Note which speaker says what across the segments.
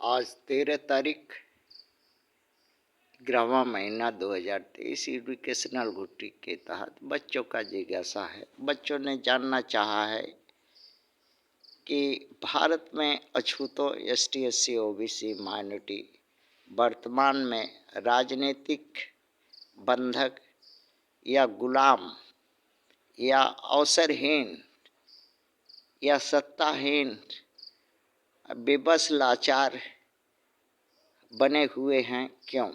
Speaker 1: आज 13 तारीख 11वां महीना 2023 एजुकेशनल घुट्टी के तहत बच्चों का जिज्ञासा है। बच्चों ने जानना चाहा है कि भारत में अछूतों ST SC OBC माइनॉरिटी वर्तमान में राजनीतिक बंधक या गुलाम या अवसरहीन या सत्ताहीन बेबस लाचार बने हुए हैं, क्यों?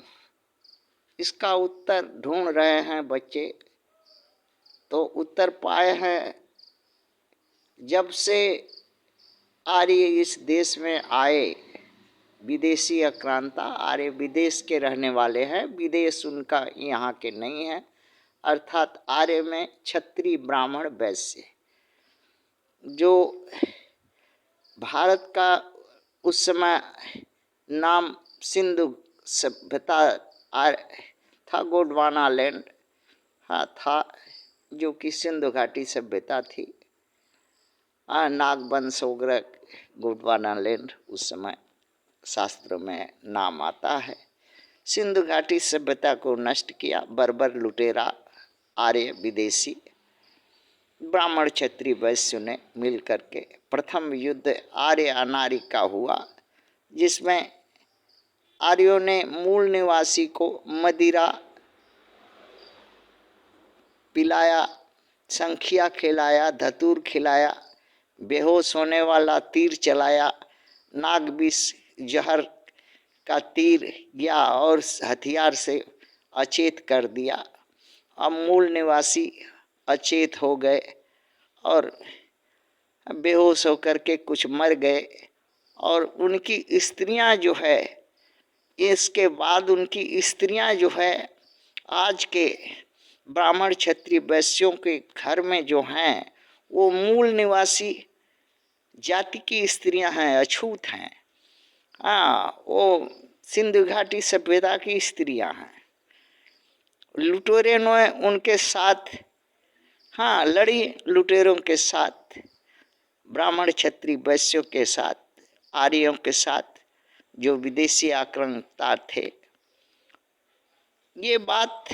Speaker 1: इसका उत्तर ढूंढ रहे हैं बच्चे। तो उत्तर पाए हैं, जब से आर्य इस देश में आए, विदेशी आक्रांता आर्य विदेश के रहने वाले हैं, विदेश उनका यहाँ के नहीं है। अर्थात आर्य में क्षत्रिय ब्राह्मण वैश्य, जो भारत का उस समय नाम सिंधु सभ्यता था, गोंडवाना लैंड था, जो कि सिंधु घाटी सभ्यता थी। नागवंश वगैरह गोंडवाना लैंड उस समय शास्त्र में नाम आता है। सिंधु घाटी सभ्यता को नष्ट किया बर्बर लुटेरा आर्य विदेशी ब्राह्मण क्षत्रिय वैश्य ने मिल करके। प्रथम युद्ध आर्य अनार्य का हुआ, जिसमें आर्यों ने मूल निवासी को मदिरा पिलाया, संखिया खिलाया, धतूर खिलाया, बेहोश होने वाला तीर चलाया, नागविष जहर का तीर गया और हथियार से अचेत कर दिया। अब मूल निवासी अचेत हो गए और बेहोश होकर के कुछ मर गए। और उनकी स्त्रियां जो है, इसके बाद उनकी स्त्रियां जो है आज के ब्राह्मण क्षत्रिय वैश्यों के घर में जो हैं, वो मूल निवासी जाति की स्त्रियां हैं, अछूत हैं। वो सिंधु घाटी सभ्यता की स्त्रियां हैं। लुटेरों ने उनके साथ लड़ी, लुटेरों के साथ, ब्राह्मण क्षत्रिय वैश्यों के साथ, आर्यों के साथ, जो विदेशी आक्रांता थे। ये बात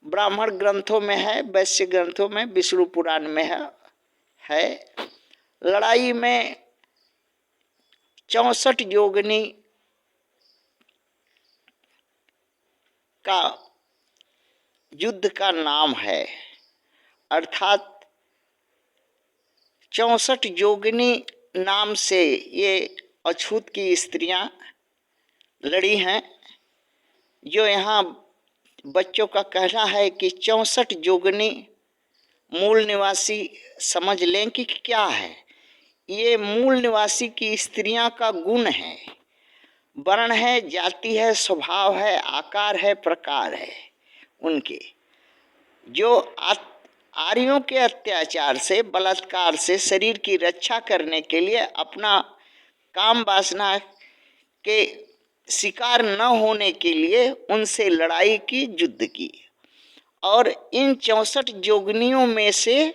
Speaker 1: ब्राह्मण ग्रंथों में है, वैश्य ग्रंथों में, विष्णु पुराण में है। लड़ाई में 64 योगिनी का युद्ध का नाम है। अर्थात 64 योगिनी नाम से ये अछूत की स्त्रियां लड़ी हैं। जो यहाँ बच्चों का कहना है कि 64 योगिनी मूल निवासी समझ लें कि क्या है। ये मूल निवासी की स्त्रियां का गुण है, वर्ण है, जाति है, स्वभाव है, आकार है, प्रकार है। उनके जो आर्यों के अत्याचार से, बलात्कार से शरीर की रक्षा करने के लिए अपना काम वासना के शिकार न होने के लिए उनसे लड़ाई की, युद्ध की। और इन 64 योगिनियों में से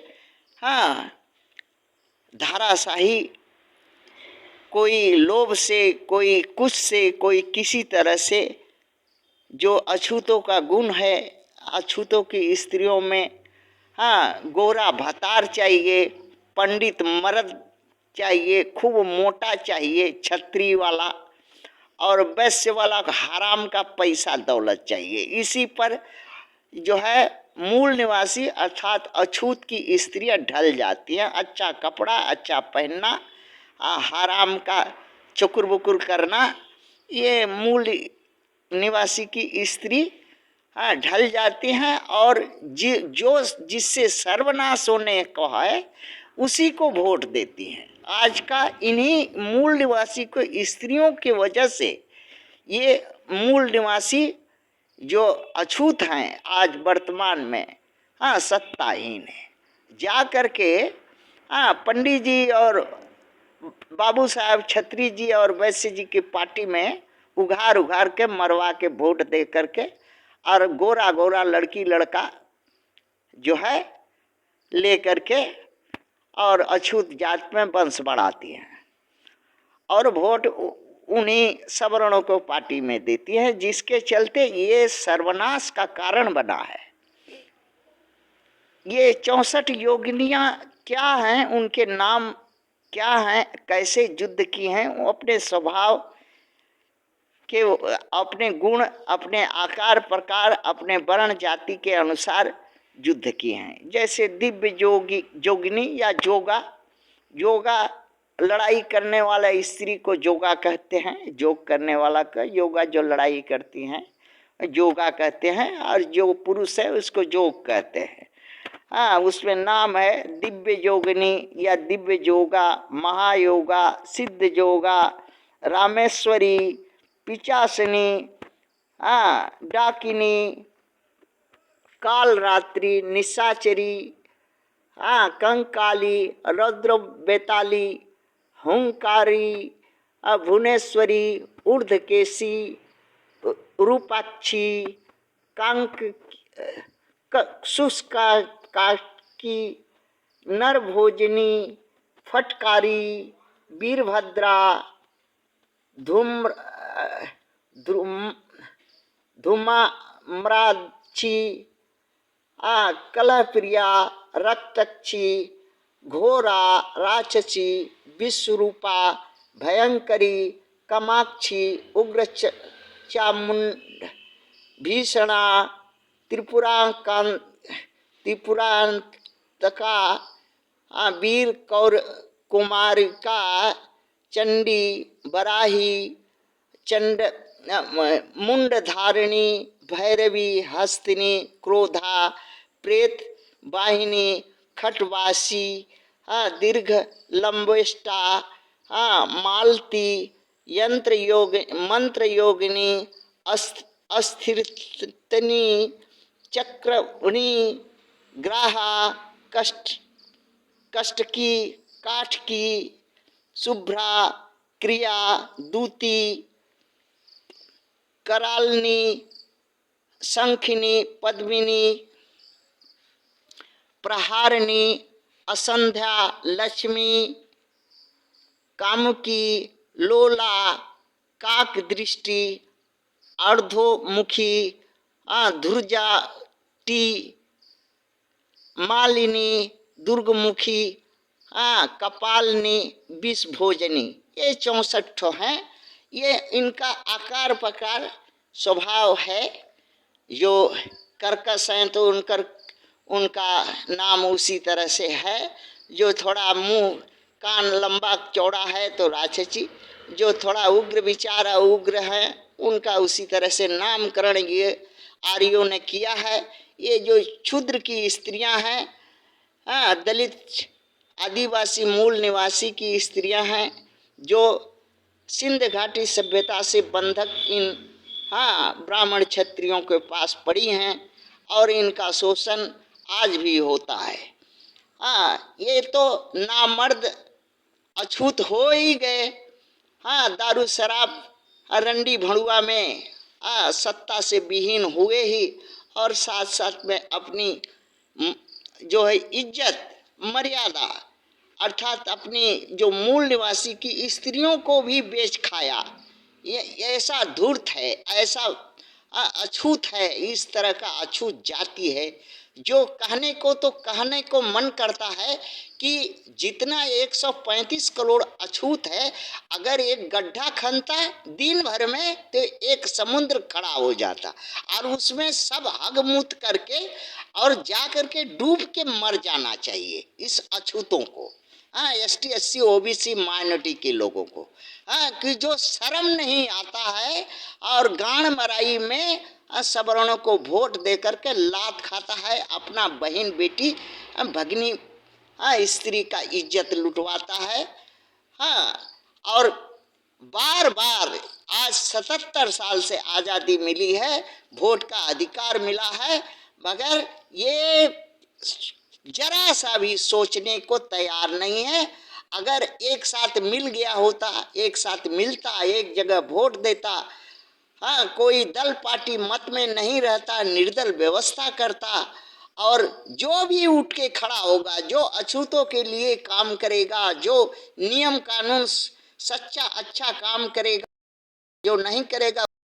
Speaker 1: धाराशाही, कोई लोभ से, कोई कुछ से, कोई किसी तरह से, जो अछूतों का गुण है, अछूतों की स्त्रियों में गोरा भतार चाहिए, पंडित मर्द चाहिए, खूब मोटा चाहिए, छतरी वाला, और वैश्य वाला हराम का पैसा दौलत चाहिए। इसी पर जो है मूल निवासी अर्थात अछूत की स्त्रियां ढल जाती हैं। अच्छा कपड़ा, अच्छा पहनना, हराम का चुकुर बुकुर करना, ये मूल निवासी की स्त्री ढल जाती हैं। और जो जिससे सर्वनाश होने को है, उसी को वोट देती हैं। आज का इन्हीं मूल निवासी को स्त्रियों की वजह से ये मूल निवासी जो अछूत हैं आज वर्तमान में सत्ताहीन है। जा करके पंडित जी और बाबू साहब छत्री जी और वैश्य जी की पार्टी में उघार उघार के मरवा के वोट दे करके, और गोरा गोरा लड़की लड़का जो है ले करके और अछूत जात में वंश बढ़ाती हैं। और वोट उन्हीं सवर्णों को पार्टी में देती है, जिसके चलते ये सर्वनाश का कारण बना है। ये 64 योगिनियां क्या हैं, उनके नाम क्या हैं, कैसे युद्ध की हैं, वो अपने स्वभाव के, अपने गुण, अपने आकार प्रकार, अपने वर्ण जाति के अनुसार युद्ध किए हैं। जैसे दिव्य जोगिनी या जोगा लड़ाई करने वाला स्त्री को जोगा कहते हैं, जोग करने वाला का योगा, जो लड़ाई करती हैं योगा कहते हैं, और जो पुरुष है उसको जोग कहते हैं। हाँ, उसमें नाम है दिव्य योगिनी या दिव्य जोगा, महायोगा, सिद्ध जोगा, रामेश्वरी, पिचासनी, डाकिनी, कालरात्रि, निशाचरी, कंकाली, रौद्र बेताली, हुंकारी, भुवनेश्वरी, ऊर्ध्वकेशी, रूपाक्षी, कांक, शुष्का काकी, नरभोजनी, फटकारी, वीरभद्रा, धूमाम्राक्षी, कलहप्रिया, रक्तक्षी, घोरा, राक्षसी, विश्वरूपा, भयंकरी, कामाक्षी, उग्र चामुंड, भीषणा, त्रिपुरांतका, वीर कौर कुमारिका, चंडी, बराही, चंड, मुंडधारिणी, भैरवी, हस्तिनी, क्रोधा, प्रेत वाहिनी, खटवासी, दीर्घ लंबेष्टा, मालती, मंत्र योगिनी, अस्थिरतनी, चक्रवणी, ग्राहा, कष्टकी, काठकी, शुभ्रा, क्रिया, दूती, करालनी, शंखिनी, पद्मिनी, प्रहारिणी, असंध्या, लक्ष्मी, कामुकी, लोला, काक दृष्टि, अर्धोमुखी, धुर्जा, टी, मालिनी, दुर्गमुखी, कपालनी, विष भोजनी। ये 64 हैं। ये इनका आकार प्रकार स्वभाव है। जो कर्कश हैं तो उनका नाम उसी तरह से है। जो थोड़ा मुंह कान लंबा चौड़ा है तो राक्षसी, जो थोड़ा उग्र विचार उग्र है उनका उसी तरह से नामकरण ये आर्यों ने किया है। ये जो क्षुद्र की स्त्रियां हैं, दलित आदिवासी मूल निवासी की स्त्रियां हैं, जो सिंध घाटी सभ्यता से बंधक इन ब्राह्मण क्षत्रियों के पास पड़ी हैं और इनका शोषण आज भी होता है। ये तो नामर्द अछूत हो ही गए। दारू शराब रंडी भड़ुआ में सत्ता से विहीन हुए ही, और साथ साथ में अपनी जो है इज्जत मर्यादा अर्थात अपनी जो मूल निवासी की स्त्रियों को भी बेच खाया। ये ऐसा धूर्त है, ऐसा अछूत है, इस तरह का अछूत जाति है जो कहने को मन करता है कि जितना 135 करोड़ अछूत है, अगर एक गड्ढा खनता दिन भर में तो एक समुद्र खड़ा हो जाता, और उसमें सब हगमूत करके और जा करके डूब के मर जाना चाहिए इस अछूतों को, ST SC OBC माइनॉरिटी के लोगों को, कि जो शर्म नहीं आता है और गांड मराई में सवर्णों को वोट दे करके लात खाता है, अपना बहन बेटी भगनी स्त्री का इज्जत लुटवाता है। और बार बार आज 77 साल से आज़ादी मिली है, वोट का अधिकार मिला है, मगर ये जरा सा भी सोचने को तैयार नहीं है। अगर एक साथ मिल गया होता, एक साथ मिलता, एक जगह वोट देता, कोई दल पार्टी मत में नहीं रहता, निर्दल व्यवस्था करता, और जो भी उठ के खड़ा होगा, जो अछूतों के लिए काम करेगा, जो नियम कानून सच्चा अच्छा काम करेगा, जो नहीं करेगा